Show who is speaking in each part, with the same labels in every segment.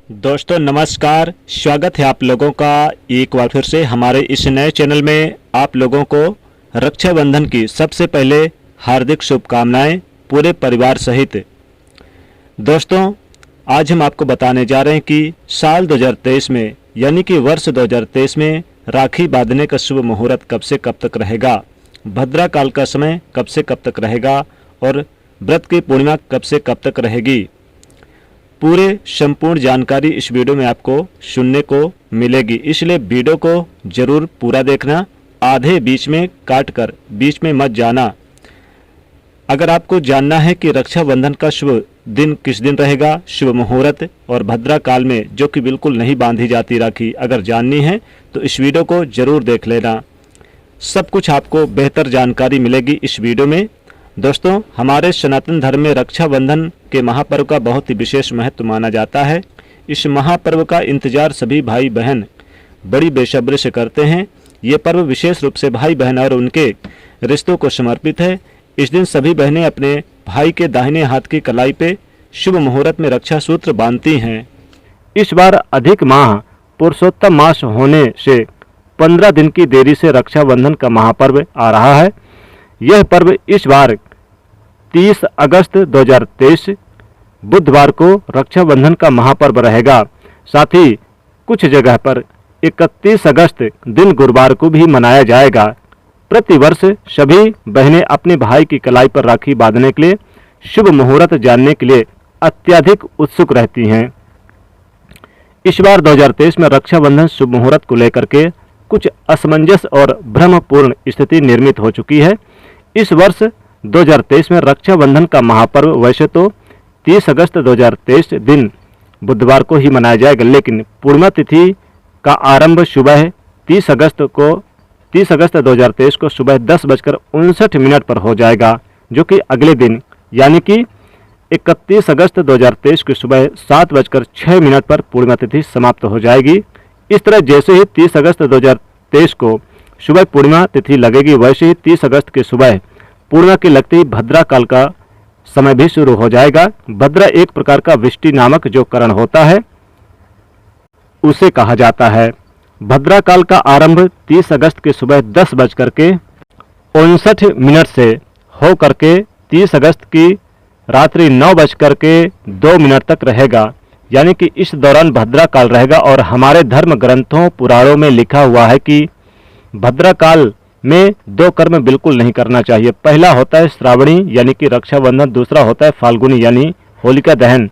Speaker 1: दोस्तों नमस्कार, स्वागत है आप लोगों का एक बार फिर से हमारे इस नए चैनल में। आप लोगों को रक्षाबंधन की सबसे पहले हार्दिक शुभकामनाएं पूरे परिवार सहित। दोस्तों आज हम आपको बताने जा रहे हैं कि साल 2023 में यानी कि वर्ष 2023 में राखी बांधने का शुभ मुहूर्त कब से कब तक रहेगा, भद्रा काल का समय कब से कब तक रहेगा और व्रत की पूर्णिमा कब से कब तक रहेगी। पूरे संपूर्ण जानकारी इस वीडियो में आपको सुनने को मिलेगी, इसलिए वीडियो को जरूर पूरा देखना, आधे बीच में काट कर बीच में मत जाना। अगर आपको जानना है कि रक्षाबंधन का शुभ दिन किस दिन रहेगा, शुभ मुहूर्त और भद्रा काल में जो कि बिल्कुल नहीं बांधी जाती राखी, अगर जाननी है तो इस वीडियो को जरूर देख लेना। सब कुछ आपको बेहतर जानकारी मिलेगी इस वीडियो में। दोस्तों हमारे सनातन धर्म में रक्षाबंधन के महापर्व का बहुत ही विशेष महत्व माना जाता है। इस महापर्व का इंतजार सभी भाई बहन बड़ी बेसब्री से करते हैं। ये पर्व विशेष रूप से भाई बहन और उनके रिश्तों को समर्पित है। इस दिन सभी बहनें अपने भाई के दाहिने हाथ की कलाई पे शुभ मुहूर्त में रक्षा सूत्र बांधती हैं।
Speaker 2: इस बार अधिक माह पुरुषोत्तम मास होने से 15 दिन की देरी से रक्षाबंधन का महापर्व आ रहा है। यह पर्व इस बार 30 अगस्त 2023 बुधवार को रक्षाबंधन का महापर्व रहेगा। साथ ही कुछ जगह पर 31 अगस्त दिन गुरुवार को भी मनाया जाएगा। प्रतिवर्ष सभी बहनें अपने भाई की कलाई पर राखी बांधने के लिए शुभ मुहूर्त जानने के लिए अत्यधिक उत्सुक रहती हैं। इस बार 2023 में रक्षाबंधन शुभ मुहूर्त को लेकर के कुछ असमंजस और भ्रमपूर्ण स्थिति निर्मित हो चुकी है। इस वर्ष 2023 में रक्षाबंधन का महापर्व वैसे तो 30 अगस्त 2023 दिन बुधवार को ही मनाया जाएगा, लेकिन पूर्णिमा तिथि का आरंभ सुबह 30 अगस्त 2023 को सुबह 10:59 पर हो जाएगा, जो कि अगले दिन यानी कि 31 अगस्त 2023 की सुबह 7:06 पर पूर्णिमा तिथि समाप्त हो जाएगी। इस तरह जैसे ही 30 अगस्त 2023 को सुबह पूर्णिमा तिथि लगेगी, वैसे ही 30 अगस्त की सुबह पूर्णिमा की लगते ही भद्रा काल का समय भी शुरू हो जाएगा। भद्रा एक प्रकार का वृष्टि नामक जो करण होता है उसे कहा जाता है। भद्रा काल का आरंभ 30 अगस्त की सुबह 10:59 से हो करके 30 अगस्त की रात्रि 9:02 तक रहेगा, यानी कि इस दौरान भद्रा काल रहेगा। और हमारे धर्म ग्रंथों पुराणों में लिखा हुआ है कि भद्रा काल में 2 कर्म बिल्कुल नहीं करना चाहिए। पहला होता है श्रावणी यानी कि रक्षाबंधन, दूसरा होता है फाल्गुनी यानी होलिका दहन,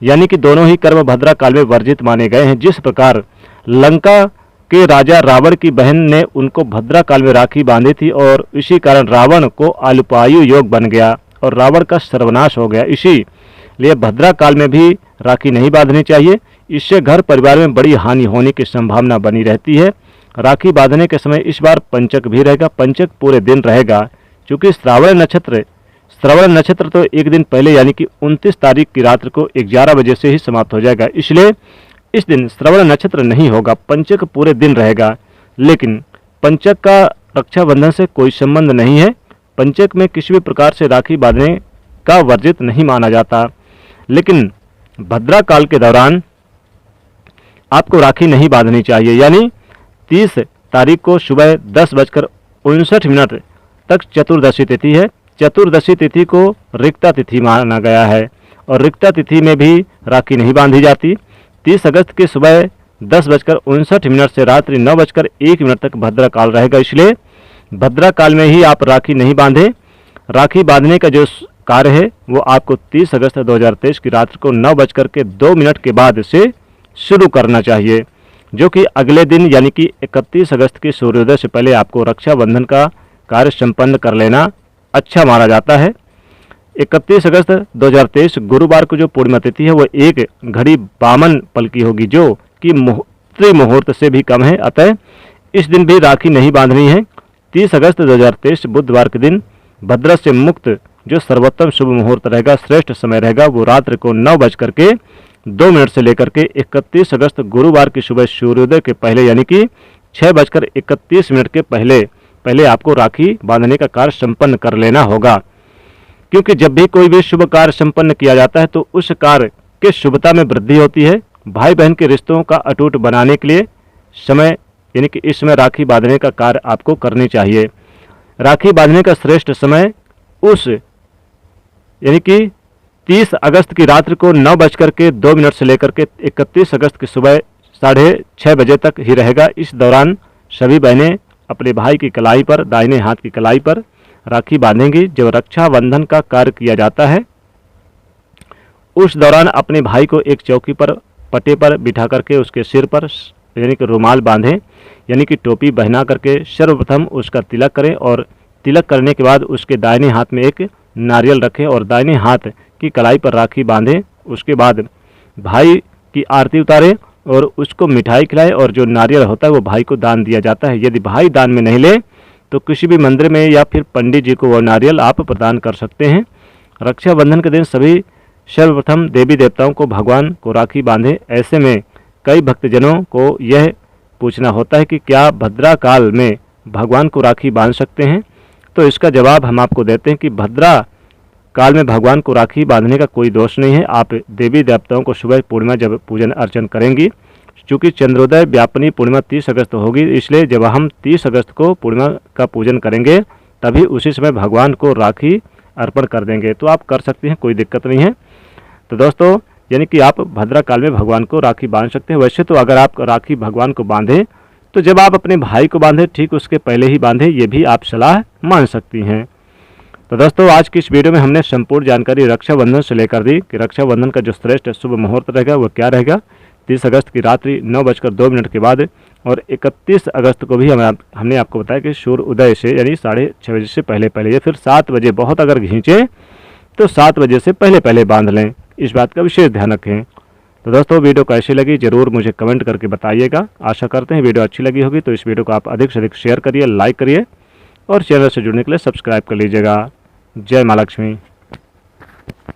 Speaker 2: यानी कि दोनों ही कर्म भद्रा काल में वर्जित माने गए हैं। जिस प्रकार लंका के राजा रावण की बहन ने उनको भद्रा काल में राखी बांधी थी और इसी कारण रावण को अल्पायु योग बन गया और रावण का सर्वनाश हो गया। इसीलिए भद्रा काल में भी राखी नहीं बांधनी चाहिए। इससे घर परिवार में बड़ी हानि होने की संभावना बनी रहती है। राखी बांधने के समय इस बार पंचक भी रहेगा। पंचक पूरे दिन रहेगा, क्योंकि श्रवण नक्षत्र तो एक दिन पहले यानी कि 29 तारीख की रात को 11 बजे से ही समाप्त हो जाएगा। इसलिए इस दिन श्रवण नक्षत्र नहीं होगा, पंचक पूरे दिन रहेगा। लेकिन पंचक का रक्षाबंधन से कोई संबंध नहीं है। पंचक में किसी भी प्रकार से राखी बांधने का वर्जित नहीं माना जाता। लेकिन भद्रा काल के दौरान आपको राखी नहीं बांधनी चाहिए, यानी 30 तारीख को सुबह 10:59 तक चतुर्दशी तिथि है। चतुर्दशी तिथि को रिक्ता तिथि माना गया है और रिक्ता तिथि में भी राखी नहीं बांधी जाती। 30 अगस्त की सुबह 10:59 से रात्रि 9:01 तक भद्रा काल रहेगा। इसलिए भद्रा काल में ही आप राखी नहीं बांधें। राखी बांधने का जो कार्य है वो आपको 30 अगस्त 2023 की रात्रि को 9:02 के बाद से शुरू करना चाहिए, जो कि अगले दिन यानी कि 31 अगस्त के सूर्योदय से पहले आपको रक्षाबंधन का कार्य संपन्न कर लेना अच्छा माना जाता है। 31 अगस्त 2023 गुरुवार को जो पूर्णिमा तिथि है वो 1:52 की होगी, जो कि त्रिमुहूर्त से भी कम है। अतः इस दिन भी राखी नहीं बांधनी है। 30 अगस्त 2023 बुधवार के दिन भद्रा से मुक्त जो सर्वोत्तम शुभ मुहूर्त रहेगा, श्रेष्ठ समय रहेगा, वो रात्रि को 9:02 से लेकर के 31 अगस्त गुरुवार की सुबह सूर्योदय के पहले यानी कि 6:31 के पहले आपको राखी बांधने का कार्य संपन्न कर लेना होगा। क्योंकि जब भी कोई भी शुभ कार्य संपन्न किया जाता है तो उस कार्य के शुभता में वृद्धि होती है भाई बहन के रिश्तों का अटूट बनाने के लिए समय यानी कि इस समय राखी बांधने का कार्य आपको करनी चाहिए। राखी बांधने का श्रेष्ठ समय उस यानी कि 30 अगस्त की रात्रि को 9:02 से लेकर के 31 अगस्त की सुबह 6:30 बजे तक ही रहेगा। इस दौरान सभी बहनें अपने भाई की कलाई पर, दाहिने हाथ की कलाई पर राखी बांधेंगी। जब रक्षाबंधन का कार्य किया जाता है उस दौरान अपने भाई को एक चौकी पर, पट्टे पर बिठा करके उसके सिर पर यानी कि रुमाल बांधें, यानी कि टोपी पहना करके सर्वप्रथम उसका तिलक करें और तिलक करने के बाद उसके दाहिने हाथ में एक नारियल रखें और दाहिने हाथ की कलाई पर राखी बांधें। उसके बाद भाई की आरती उतारें और उसको मिठाई खिलाएं और जो नारियल होता है वो भाई को दान दिया जाता है। यदि भाई दान में नहीं ले तो किसी भी मंदिर में या फिर पंडित जी को वो नारियल आप प्रदान कर सकते हैं। रक्षाबंधन के दिन सभी सर्वप्रथम देवी देवताओं को, भगवान को राखी बांधें। ऐसे में कई भक्तजनों को यह पूछना होता है कि क्या भद्रा काल में भगवान को राखी बांध सकते हैं? तो इसका जवाब हम आपको देते हैं कि भद्रा काल में भगवान को राखी बांधने का कोई दोष नहीं है। आप देवी देवताओं को सुबह पूर्णिमा जब पूजन अर्चन करेंगी, चूँकि चंद्रोदय व्यापनी पूर्णिमा 30 अगस्त होगी, इसलिए जब हम 30 अगस्त को पूर्णिमा का पूजन करेंगे तभी उसी समय भगवान को राखी अर्पण कर देंगे। तो आप कर सकते हैं, कोई दिक्कत नहीं है। तो दोस्तों, यानी कि आप भद्रा काल में भगवान को राखी बांध सकते हैं। वैसे तो अगर आप राखी भगवान को बांधें तो जब आप अपने भाई को बांधें ठीक उसके पहले ही बांधें, ये भी आप सलाह मान सकती हैं। तो दोस्तों, आज की इस वीडियो में हमने संपूर्ण जानकारी रक्षाबंधन से लेकर दी कि रक्षाबंधन का जो श्रेष्ठ शुभ मुहूर्त रहेगा वो क्या रहेगा 30 अगस्त की रात्रि 9:02 के बाद, और 31 अगस्त को भी हमने आपको बताया कि सूर्य उदय से यानी 6:30 बजे से पहले पहले, या फिर 7 बजे बहुत अगर खींचे तो 7 बजे से पहले पहले बांध लें। इस बात का विशेष ध्यान रखें। तो दोस्तों, वीडियो कैसी लगी जरूर मुझे कमेंट करके बताइएगा। आशा करते हैं वीडियो अच्छी लगी होगी, तो इस वीडियो को आप अधिक से अधिक शेयर करिए, लाइक करिए और चैनल से जुड़ने के लिए सब्सक्राइब कर लीजिएगा। जय माँ लक्ष्मी।